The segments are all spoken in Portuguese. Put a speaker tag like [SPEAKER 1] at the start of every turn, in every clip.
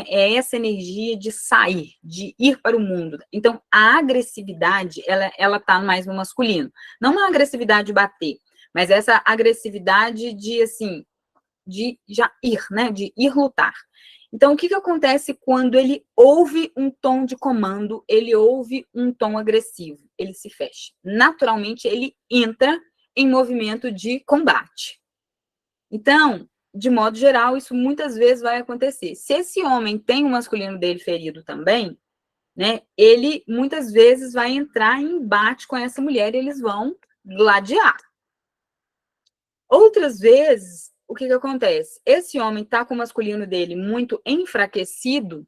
[SPEAKER 1] É essa energia de sair, de ir para o mundo. Então, a agressividade, ela tá mais no masculino. Não uma agressividade de bater, mas essa agressividade de, assim, de já ir, né? De ir lutar. Então, o que acontece quando ele ouve um tom de comando, ele ouve um tom agressivo? Ele se fecha. Naturalmente, ele entra em movimento de combate. Então, de modo geral, isso muitas vezes vai acontecer. Se esse homem tem o masculino dele ferido também, né, ele muitas vezes vai entrar em embate com essa mulher e eles vão gladiar. Outras vezes, o que acontece? Esse homem está com o masculino dele muito enfraquecido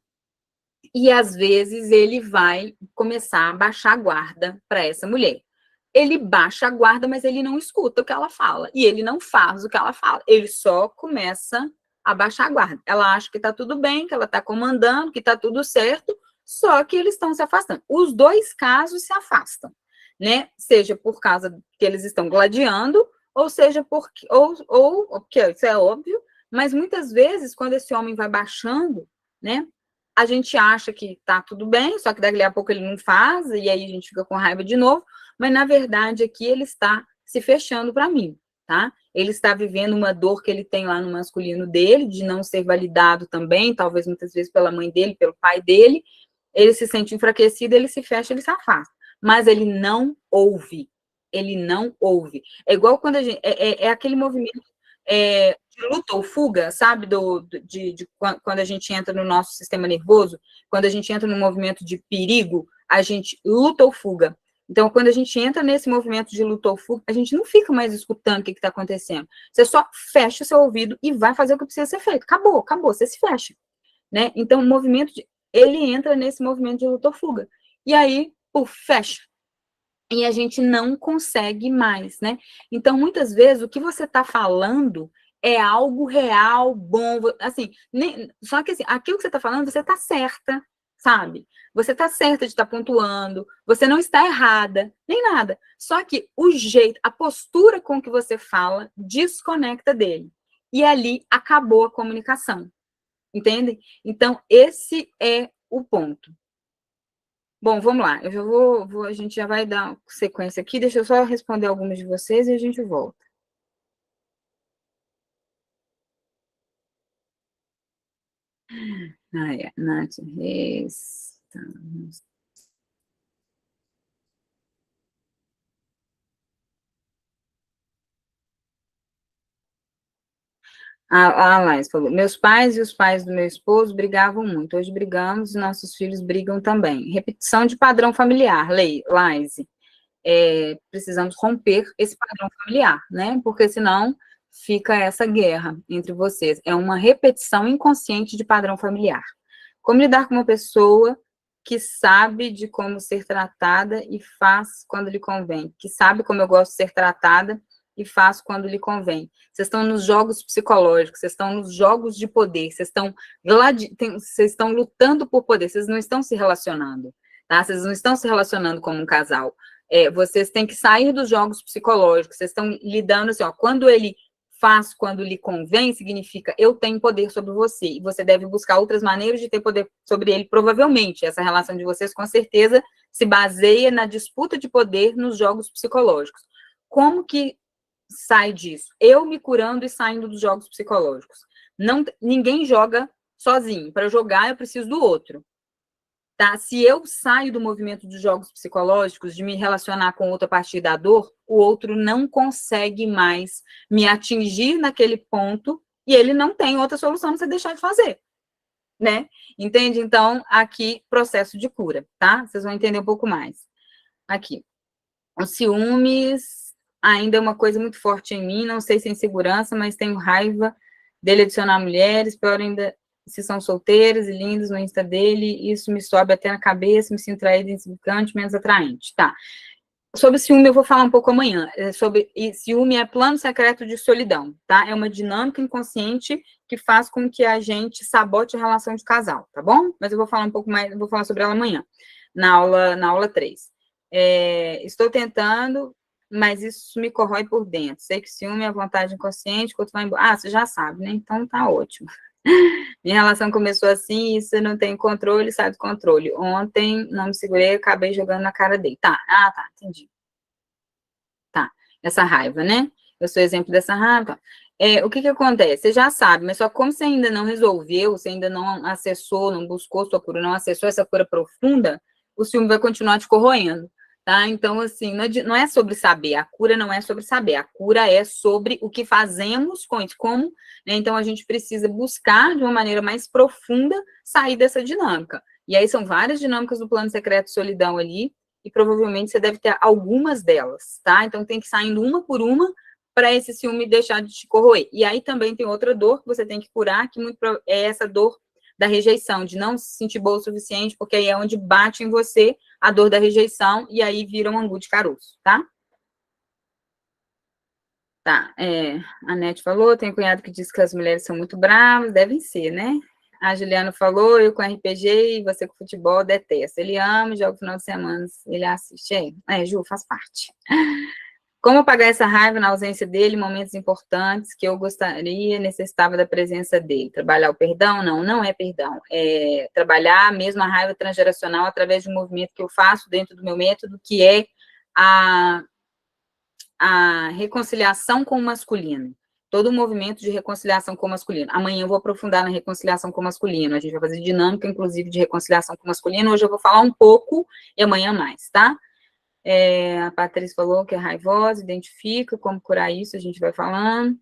[SPEAKER 1] e, às vezes, ele vai começar a baixar a guarda para essa mulher. Ele baixa a guarda, mas ele não escuta o que ela fala. E ele não faz o que ela fala. Ele só começa a baixar a guarda. Ela acha que está tudo bem, que ela está comandando, que está tudo certo, só que eles estão se afastando. Os dois casos se afastam, né? Seja por causa que eles estão gladiando, ou seja porque, porque isso é óbvio, mas muitas vezes, quando esse homem vai baixando, né? A gente acha que está tudo bem, só que daqui a pouco ele não faz, e aí a gente fica com raiva de novo, mas na verdade aqui ele está se fechando para mim, tá? Ele está vivendo uma dor que ele tem lá no masculino dele, de não ser validado também, talvez muitas vezes pela mãe dele, pelo pai dele, ele se sente enfraquecido, ele se fecha, ele se afasta, mas ele não ouve, é igual quando a gente, é aquele movimento de luta ou fuga, sabe, de quando a gente entra no nosso sistema nervoso, quando a gente entra no movimento de perigo, a gente luta ou fuga. Então, quando a gente entra nesse movimento de luta ou fuga, a gente não fica mais escutando o que está acontecendo. Você só fecha o seu ouvido e vai fazer o que precisa ser feito. Acabou, você se fecha, né? Então, o movimento, ele entra nesse movimento de luta ou fuga. E aí, fecha. E a gente não consegue mais, né? Então, muitas vezes, o que você está falando é algo real, bom, assim, só que assim, aquilo que você está falando, você está certa, sabe? Você está certa de estar pontuando, você não está errada, nem nada. Só que o jeito, a postura com que você fala, desconecta dele. E ali acabou a comunicação, entende? Então, esse é o ponto. Bom, vamos lá. Eu já a gente já vai dar sequência aqui. Deixa eu só responder algumas de vocês e a gente volta. Nath Reis. Tá. A Laís falou, meus pais e os pais do meu esposo brigavam muito. Hoje brigamos e nossos filhos brigam também. Repetição de padrão familiar, Laís. Precisamos romper esse padrão familiar, né? Porque senão fica essa guerra entre vocês. É uma repetição inconsciente de padrão familiar. Como lidar com uma pessoa que sabe de como ser tratada e faz quando lhe convém? Que sabe como eu gosto de ser tratada e faz quando lhe convém. Vocês estão nos jogos psicológicos, vocês estão nos jogos de poder, vocês estão lutando por poder, vocês não estão se relacionando, tá? Vocês não estão se relacionando como um casal. Vocês têm que sair dos jogos psicológicos, vocês estão lidando assim, ó, quando ele faz quando lhe convém, significa eu tenho poder sobre você, e você deve buscar outras maneiras de ter poder sobre ele, provavelmente. Essa relação de vocês, com certeza, se baseia na disputa de poder nos jogos psicológicos. Como que sai disso? Eu me curando e saindo dos jogos psicológicos. Ninguém joga sozinho. Para jogar, eu preciso do outro. Tá? Se eu saio do movimento dos jogos psicológicos, de me relacionar com outra a partir da dor, o outro não consegue mais me atingir naquele ponto e ele não tem outra solução para você deixar de fazer, né? Entende? Então, aqui, processo de cura, tá? Vocês vão entender um pouco mais. Aqui. Os ciúmes ainda é uma coisa muito forte em mim, não sei se é insegurança, mas tenho raiva dele adicionar mulheres, pior ainda se são solteiras e lindas no Insta dele, isso me sobe até na cabeça, me sinto traída, insignificante, menos atraente. Tá. Sobre ciúme eu vou falar um pouco amanhã. Ciúme é plano secreto de solidão, tá? É uma dinâmica inconsciente que faz com que a gente sabote a relação de casal, tá bom? Mas eu vou falar um pouco mais, vou falar sobre ela amanhã, na aula 3. Estou tentando, mas isso me corrói por dentro. Sei que ciúme é vontade inconsciente, quando vai embora. Você já sabe, né? Então tá ótimo. Minha relação começou assim, isso não tem controle, sai do controle. Ontem não me segurei, acabei jogando na cara dele. Tá, tá, entendi. Tá, essa raiva, né? Eu sou exemplo dessa raiva. O que acontece? Você já sabe, mas só como você ainda não resolveu, você ainda não acessou, não buscou sua cura, não acessou essa cura profunda, o ciúme vai continuar te corroendo, tá? Então, assim, não é sobre saber, a cura não é sobre saber, a cura é sobre o que fazemos com isso, como, né? Então, a gente precisa buscar, de uma maneira mais profunda, sair dessa dinâmica. E aí são várias dinâmicas do plano secreto de solidão ali, e provavelmente você deve ter algumas delas, tá? Então tem que ir saindo uma por uma para esse ciúme deixar de te corroer. E aí também tem outra dor que você tem que curar, que é essa dor da rejeição, de não se sentir boa o suficiente, porque aí é onde bate em você a dor da rejeição e aí vira um angu de caroço, tá? Tá, a Nete falou, tem um cunhado que diz que as mulheres são muito bravas, devem ser, né? A Juliana falou, eu com RPG e você com futebol, detesto. Ele ama, joga no final de semana, ele assiste. Ju, faz parte. Como apagar essa raiva na ausência dele em momentos importantes que eu gostaria, necessitava da presença dele? Trabalhar o perdão? Não, não é perdão. É trabalhar mesmo a raiva transgeracional através de um movimento que eu faço dentro do meu método, que é a reconciliação com o masculino. Todo o movimento de reconciliação com o masculino. Amanhã eu vou aprofundar na reconciliação com o masculino. A gente vai fazer dinâmica, inclusive, de reconciliação com o masculino. Hoje eu vou falar um pouco e amanhã mais, tá? A Patrícia falou que é raivosa, identifica como curar isso, a gente vai falando.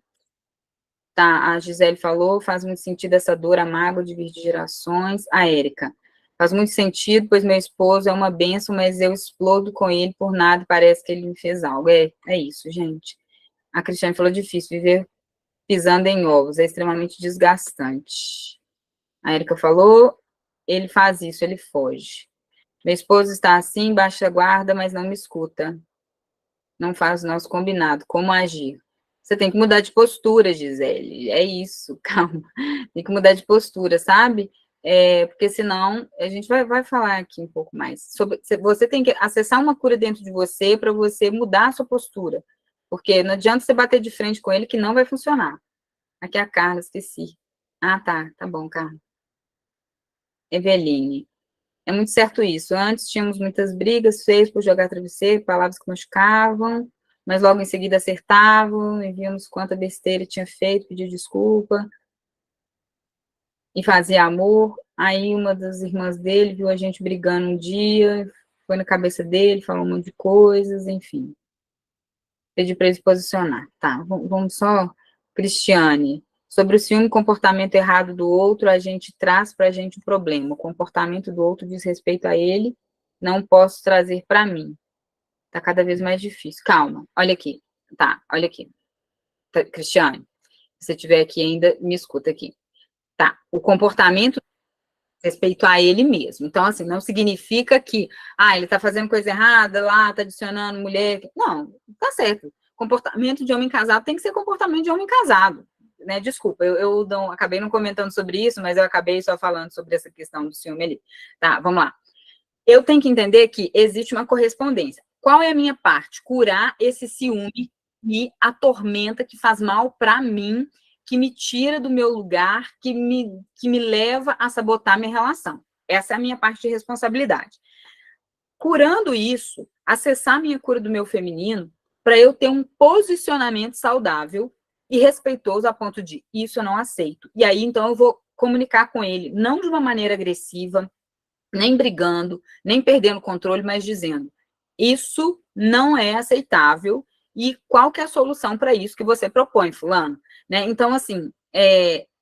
[SPEAKER 1] Tá, a Gisele falou, faz muito sentido essa dor, a mágoa de vir de gerações. A Érica, faz muito sentido, pois meu esposo é uma bênção, mas eu explodo com ele por nada, parece que ele me fez algo. É isso, gente. A Cristiane falou, difícil, viver pisando em ovos, é extremamente desgastante. A Érica falou, ele faz isso, ele foge. Meu esposo está assim, baixa a guarda, mas não me escuta. Não faz o nosso combinado. Como agir? Você tem que mudar de postura, Gisele. É isso, calma. Tem que mudar de postura, sabe? Porque senão, a gente vai falar aqui um pouco mais. Você tem que acessar uma cura dentro de você para você mudar a sua postura. Porque não adianta você bater de frente com ele que não vai funcionar. Aqui é a Carla, esqueci. Ah, tá bom, Carla. Eveline. É muito certo isso. Antes tínhamos muitas brigas feias por jogar travesseiro, palavras que machucavam, mas logo em seguida acertavam, e víamos quanta besteira tinha feito, pedia desculpa, e fazia amor. Aí uma das irmãs dele viu a gente brigando um dia, foi na cabeça dele, falou um monte de coisas, enfim. Pedi para ele se posicionar. Tá, vamos só, Cristiane. Sobre o ciúme e comportamento errado do outro, a gente traz para a gente o problema. O comportamento do outro diz respeito a ele, não posso trazer para mim. Tá cada vez mais difícil. Calma, olha aqui. Tá, olha aqui. Tá, Cristiane, se você estiver aqui ainda, me escuta aqui. Tá, o comportamento respeito a ele mesmo. Então, assim, não significa que, ele tá fazendo coisa errada lá, tá adicionando mulher. Não, tá certo. Comportamento de homem casado tem que ser comportamento de homem casado, né? Desculpa, eu não, acabei não comentando sobre isso, mas eu acabei só falando sobre essa questão do ciúme ali. Tá, vamos lá. Eu tenho que entender que existe uma correspondência. Qual é a minha parte? Curar esse ciúme e a tormenta que faz mal para mim, que me tira do meu lugar, que me leva a sabotar minha relação. Essa é a minha parte de responsabilidade. Curando isso, acessar a minha cura do meu feminino, para eu ter um posicionamento saudável e respeitoso a ponto de isso eu não aceito. E aí, então, eu vou comunicar com ele, não de uma maneira agressiva, nem brigando, nem perdendo o controle, mas dizendo, isso não é aceitável e qual que é a solução para isso que você propõe, fulano? Né? Então, assim,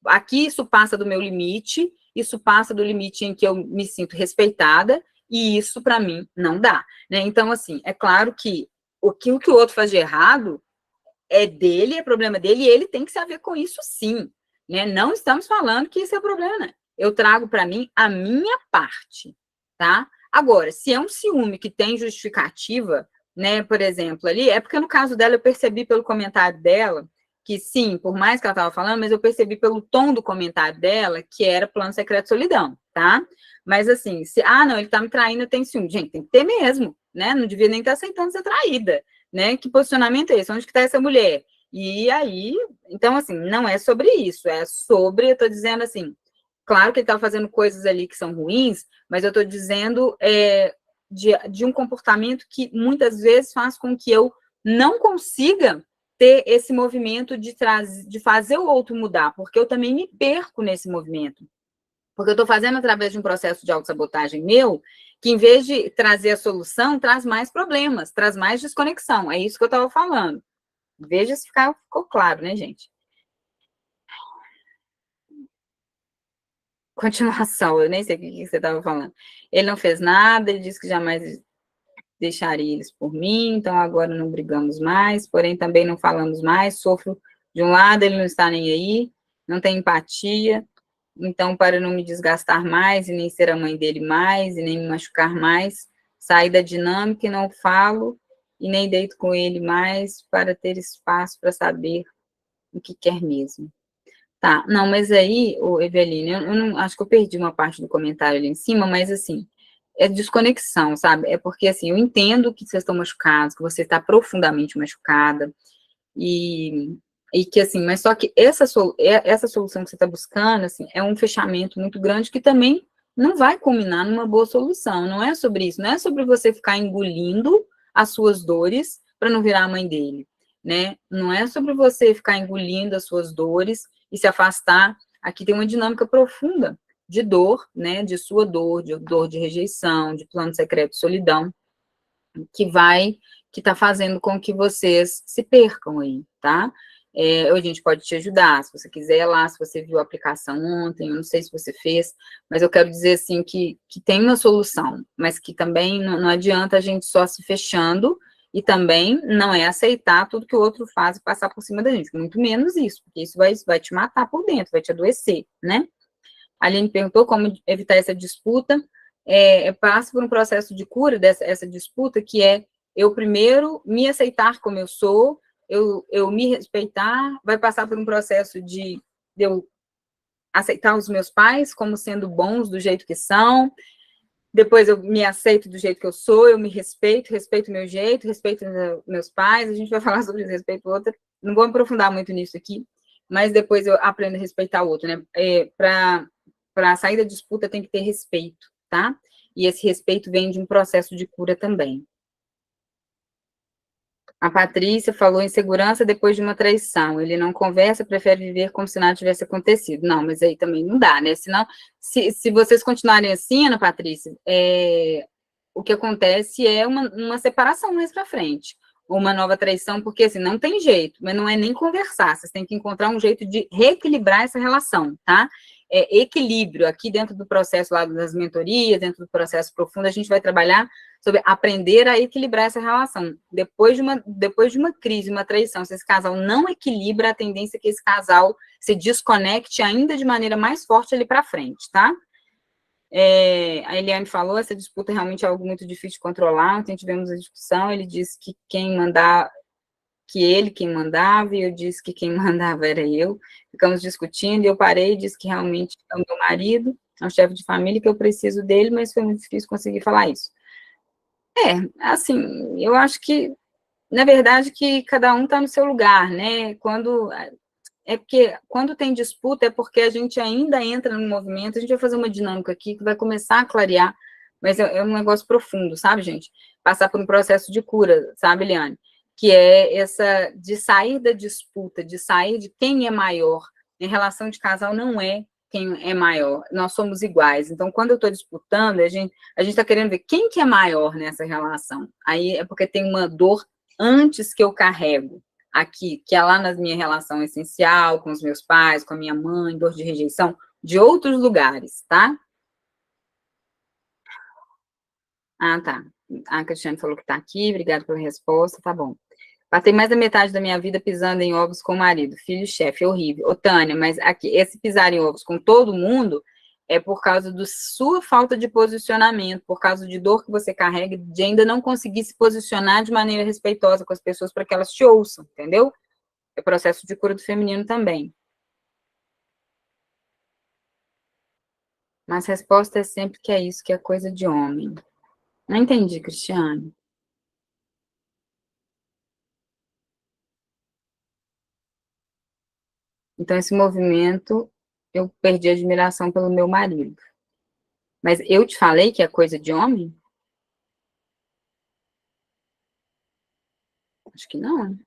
[SPEAKER 1] aqui isso passa do meu limite, isso passa do limite em que eu me sinto respeitada e isso, para mim, não dá. Né? Então, assim, é claro que o que o outro faz de errado é dele, é problema dele, e ele tem que saber com isso sim. Né? Não estamos falando que isso é o problema, né? Eu trago para mim a minha parte, tá? Agora, se é um ciúme que tem justificativa, né, por exemplo, ali, é porque no caso dela eu percebi pelo comentário dela, que sim, por mais que ela estava falando, mas eu percebi pelo tom do comentário dela que era plano secreto de solidão, tá? Mas assim, não, ele tá me traindo, eu tenho ciúme. Gente, tem que ter mesmo, né? Não devia nem estar aceitando ser traída, né? Que posicionamento é esse? Onde que tá essa mulher? E aí, então, assim, não é sobre isso, é sobre, eu tô dizendo assim, claro que ele estava fazendo coisas ali que são ruins, mas eu estou dizendo de um comportamento que muitas vezes faz com que eu não consiga ter esse movimento de fazer o outro mudar, porque eu também me perco nesse movimento. Porque eu estou fazendo através de um processo de autossabotagem meu, que em vez de trazer a solução, traz mais problemas, traz mais desconexão. É isso que eu estava falando. Veja se ficou claro, né, gente? Continuação, eu nem sei o que você estava falando. Ele não fez nada, ele disse que jamais deixaria eles por mim, então agora não brigamos mais, porém também não falamos mais, sofro de um lado, ele não está nem aí, não tem empatia, então para não me desgastar mais e nem ser a mãe dele mais e nem me machucar mais, saí da dinâmica e não falo e nem deito com ele mais para ter espaço para saber o que quer mesmo. Tá, não, mas aí, Eveline, eu não, acho que eu perdi uma parte do comentário ali em cima, mas assim, é desconexão, sabe? É porque assim, eu entendo que vocês estão machucados, que você está profundamente machucada, e, e que assim, mas só que essa solução que você está buscando, assim, é um fechamento muito grande que também não vai culminar numa boa solução. Não é sobre isso, não é sobre você ficar engolindo as suas dores para não virar a mãe dele, né? Não é sobre você ficar engolindo as suas dores e se afastar. Aqui tem uma dinâmica profunda de dor, né? De sua dor de rejeição, de plano secreto de solidão, que está fazendo com que vocês se percam aí, tá? A gente pode te ajudar, se você quiser lá, se você viu a aplicação ontem, eu não sei se você fez, mas eu quero dizer assim que tem uma solução, mas que também não adianta a gente só se fechando e também não é aceitar tudo que o outro faz e passar por cima da gente, muito menos isso, porque isso vai te matar por dentro, vai te adoecer, né? A Aline perguntou como evitar essa disputa. Passo por um processo de cura dessa disputa, que é eu primeiro me aceitar como eu sou, eu me respeitar, vai passar por um processo de eu aceitar os meus pais como sendo bons do jeito que são, depois eu me aceito do jeito que eu sou, eu me respeito, respeito o meu jeito, respeito meus pais, a gente vai falar sobre respeito outra, não vou aprofundar muito nisso aqui, mas depois eu aprendo a respeitar o outro, né? Para sair da disputa tem que ter respeito, tá? E esse respeito vem de um processo de cura também. A Patrícia falou em segurança depois de uma traição. Ele não conversa, prefere viver como se nada tivesse acontecido. Não, mas aí também não dá, né? Senão, se vocês continuarem assim, Ana Patrícia, o que acontece é uma separação mais para frente. Uma nova traição, porque assim, não tem jeito, mas não é nem conversar, vocês têm que encontrar um jeito de reequilibrar essa relação, tá? Equilíbrio, aqui dentro do processo lá das mentorias, dentro do processo profundo, a gente vai trabalhar sobre aprender a equilibrar essa relação. Depois de uma crise, uma traição, se esse casal não equilibra, a tendência é que esse casal se desconecte ainda de maneira mais forte ali para frente, tá? A Eliane falou, essa disputa realmente é algo muito difícil de controlar. Ontem tivemos a discussão, ele disse que quem mandava, e eu disse que quem mandava era eu. Ficamos discutindo, e eu parei e disse que realmente é o meu marido, é um chefe de família, que eu preciso dele, mas foi muito difícil conseguir falar isso. Assim, eu acho que, na verdade, que cada um está no seu lugar, né? Porque quando tem disputa é porque a gente ainda entra no movimento, a gente vai fazer uma dinâmica aqui que vai começar a clarear, mas é um negócio profundo, sabe, gente? Passar por um processo de cura, sabe, Eliane? Que é essa de sair da disputa, de sair de quem é maior. Em relação de casal não é quem é maior, nós somos iguais. Então, quando eu estou disputando, a gente está querendo ver quem que é maior nessa relação. Aí é porque tem uma dor antes que eu carrego aqui, que é lá na minha relação essencial, com os meus pais, com a minha mãe, dor de rejeição, de outros lugares, tá? Ah, tá. A Cristiane falou que tá aqui, obrigada pela resposta, tá bom. Passei mais da metade da minha vida pisando em ovos com o marido, filho e chefe, horrível. Ô, Tânia, mas aqui, esse pisar em ovos com todo mundo é por causa da sua falta de posicionamento, por causa de dor que você carrega, de ainda não conseguir se posicionar de maneira respeitosa com as pessoas para que elas te ouçam, entendeu? É processo de cura do feminino também. Mas a resposta é sempre que é isso, que é coisa de homem. Não entendi, Cristiane. Então, esse movimento eu perdi a admiração pelo meu marido. Mas eu te falei que é coisa de homem? Acho que não.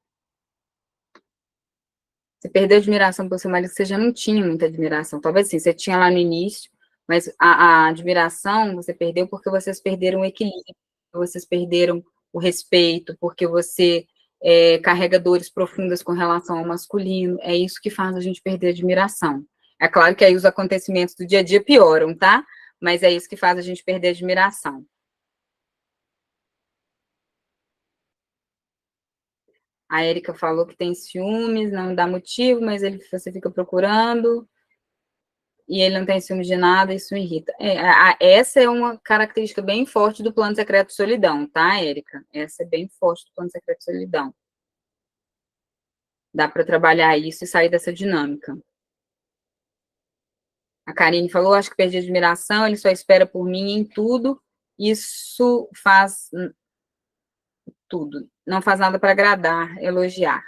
[SPEAKER 1] Você perdeu a admiração pelo seu marido, você já não tinha muita admiração. Talvez sim, você tinha lá no início, mas a admiração você perdeu porque vocês perderam o equilíbrio, vocês perderam o respeito, porque você carrega dores profundas com relação ao masculino. É isso que faz a gente perder a admiração. É claro que aí os acontecimentos do dia a dia pioram, tá? Mas é isso que faz a gente perder a admiração. A Érica falou que tem ciúmes, não dá motivo, mas você fica procurando e ele não tem ciúmes de nada, isso me irrita. Essa é uma característica bem forte do plano secreto solidão, tá, Érica? Essa é bem forte do plano secreto solidão. Dá para trabalhar isso e sair dessa dinâmica. A Karine falou, acho que perdi a admiração, ele só espera por mim em tudo, isso faz tudo. Não faz nada para agradar, elogiar.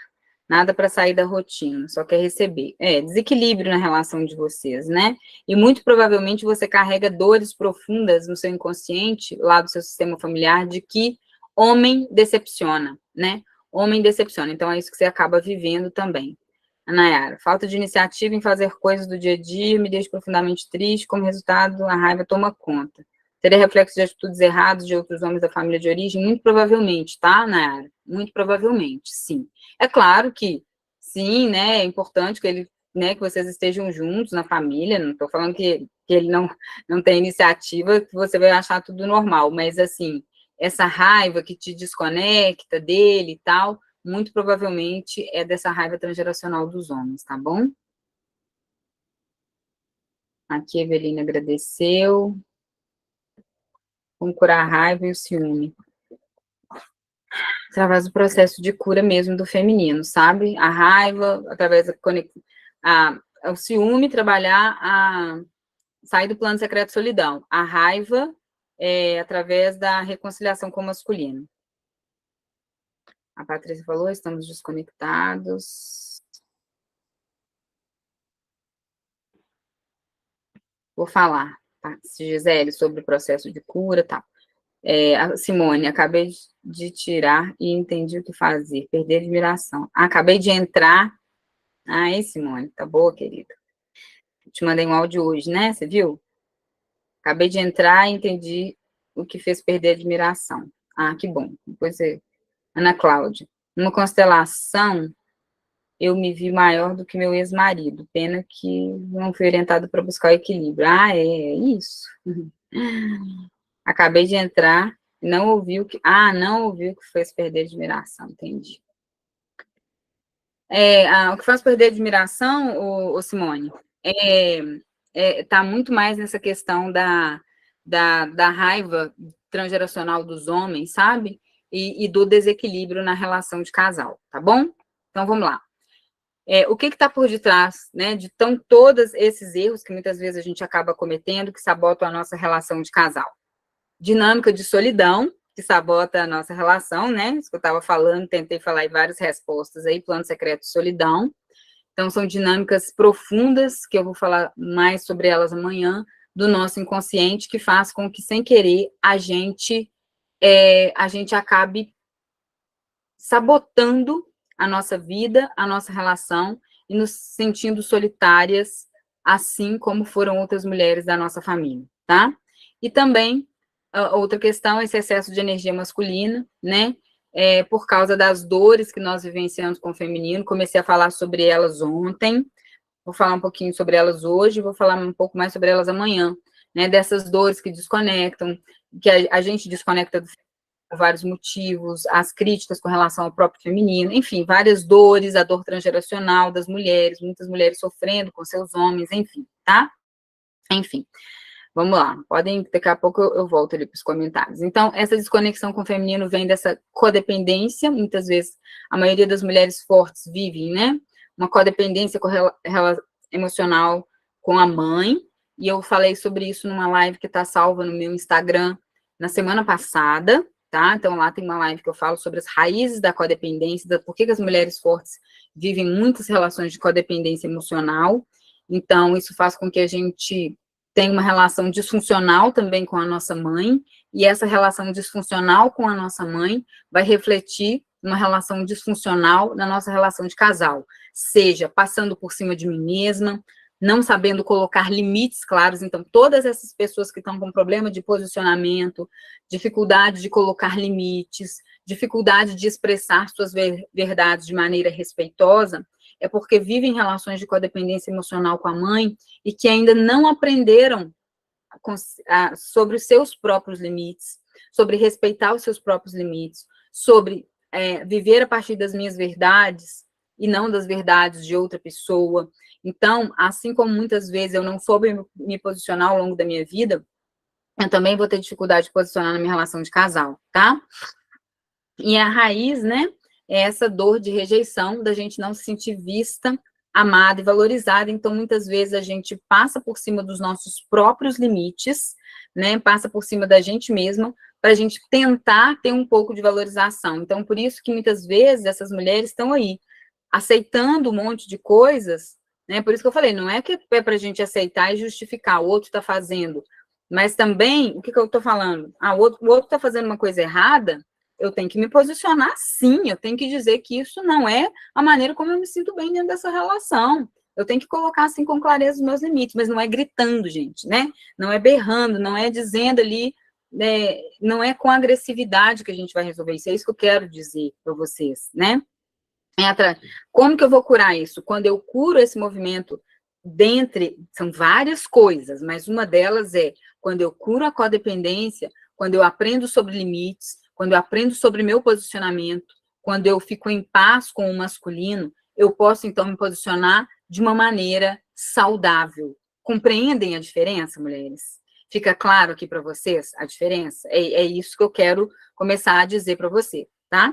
[SPEAKER 1] Nada para sair da rotina, só quer receber. Desequilíbrio na relação de vocês, né? E muito provavelmente você carrega dores profundas no seu inconsciente, lá do seu sistema familiar, de que homem decepciona, né? Homem decepciona. Então é isso que você acaba vivendo também. Nayara, falta de iniciativa em fazer coisas do dia a dia me deixa profundamente triste, como resultado, a raiva toma conta. Seria reflexo de atitudes erradas de outros homens da família de origem? Muito provavelmente, tá, Nayara? Muito provavelmente, sim. É claro que, sim, né, é importante que ele, né, que vocês estejam juntos na família, não estou falando que ele não tem iniciativa, que você vai achar tudo normal, mas, assim, essa raiva que te desconecta dele e tal, muito provavelmente é dessa raiva transgeracional dos homens, tá bom? Aqui a Evelina agradeceu. Como curar a raiva e o ciúme. Através do processo de cura mesmo do feminino, sabe? A raiva, através da conexão. O ciúme, trabalhar sair do plano secreto solidão. A raiva através da reconciliação com o masculino. A Patrícia falou, estamos desconectados. Vou falar, tá? Gisele, sobre o processo de cura, tá? A Simone, acabei de tirar e entendi o que fazer, perder a admiração. Acabei de entrar. Aí, Simone, tá boa, querida? Te mandei um áudio hoje, né? Você viu? Acabei de entrar e entendi o que fez perder a admiração. Ah, que bom. Depois Ana Cláudia. Numa constelação, eu me vi maior do que meu ex-marido. Pena que não fui orientado para buscar o equilíbrio. Ah, é isso. Acabei de entrar, não ouvi o que. Não ouvi o que fez perder a admiração, entendi. O que faz perder a admiração, Simone, tá muito mais nessa questão da raiva transgeracional dos homens, sabe? E do desequilíbrio na relação de casal, tá bom? Então, vamos lá. O que está por detrás, né, de todos esses erros que muitas vezes a gente acaba cometendo, que sabotam a nossa relação de casal? Dinâmica de solidão, que sabota a nossa relação, né? Isso que eu estava falando, tentei falar em várias respostas aí, plano secreto de solidão. Então, são dinâmicas profundas, que eu vou falar mais sobre elas amanhã, do nosso inconsciente, que faz com que, sem querer, a gente acabe sabotando a nossa vida, a nossa relação, e nos sentindo solitárias, assim como foram outras mulheres da nossa família, tá? E também, outra questão é esse excesso de energia masculina, né? Por causa das dores que nós vivenciamos com o feminino, comecei a falar sobre elas ontem, vou falar um pouquinho sobre elas hoje, vou falar um pouco mais sobre elas amanhã, né? Dessas dores que desconectam, que a gente desconecta por vários motivos, as críticas com relação ao próprio feminino, enfim, várias dores, a dor transgeracional das mulheres, muitas mulheres sofrendo com seus homens, enfim, tá? Enfim, vamos lá, daqui a pouco eu volto ali para os comentários. Então, essa desconexão com o feminino vem dessa codependência, muitas vezes a maioria das mulheres fortes vivem, né? Uma codependência emocional com a mãe, e eu falei sobre isso numa live que está salva no meu Instagram na semana passada, tá? Então, lá tem uma live que eu falo sobre as raízes da codependência, por que as mulheres fortes vivem muitas relações de codependência emocional, Então, isso faz com que a gente tenha uma relação disfuncional também com a nossa mãe, e essa relação disfuncional com a nossa mãe vai refletir uma relação disfuncional na nossa relação de casal, seja passando por cima de mim mesma, não sabendo colocar limites claros. Então, todas essas pessoas que estão com problema de posicionamento, dificuldade de colocar limites, dificuldade de expressar suas verdades de maneira respeitosa, é porque vivem relações de codependência emocional com a mãe e que ainda não aprenderam sobre os seus próprios limites, sobre respeitar os seus próprios limites, sobre viver a partir das minhas verdades e não das verdades de outra pessoa. Então, assim como muitas vezes eu não soube me posicionar ao longo da minha vida, eu também vou ter dificuldade de posicionar na minha relação de casal, tá? E a raiz, né, é essa dor de rejeição, da gente não se sentir vista, amada e valorizada. Então, muitas vezes, a gente passa por cima dos nossos próprios limites, né, passa por cima da gente mesma, para a gente tentar ter um pouco de valorização. Então, por isso que, muitas vezes, essas mulheres estão aí, aceitando um monte de coisas, né, por isso que eu falei, não é que é para a gente aceitar e justificar, o outro está fazendo, mas também, o que eu estou falando? O outro está fazendo uma coisa errada, eu tenho que me posicionar sim, eu tenho que dizer que isso não é a maneira como eu me sinto bem dentro dessa relação. Eu tenho que colocar assim com clareza os meus limites, mas não é gritando, gente, né? Não é berrando, não é dizendo ali, né? Não é com agressividade que a gente vai resolver isso. É isso que eu quero dizer para vocês, né? Como que eu vou curar isso? Quando eu curo esse movimento são várias coisas, mas uma delas é quando eu curo a codependência, quando eu aprendo sobre limites, quando eu aprendo sobre meu posicionamento, quando eu fico em paz com o masculino, eu posso, então, me posicionar de uma maneira saudável. Compreendem a diferença, mulheres? Fica claro aqui para vocês a diferença? É isso que eu quero começar a dizer para você, tá?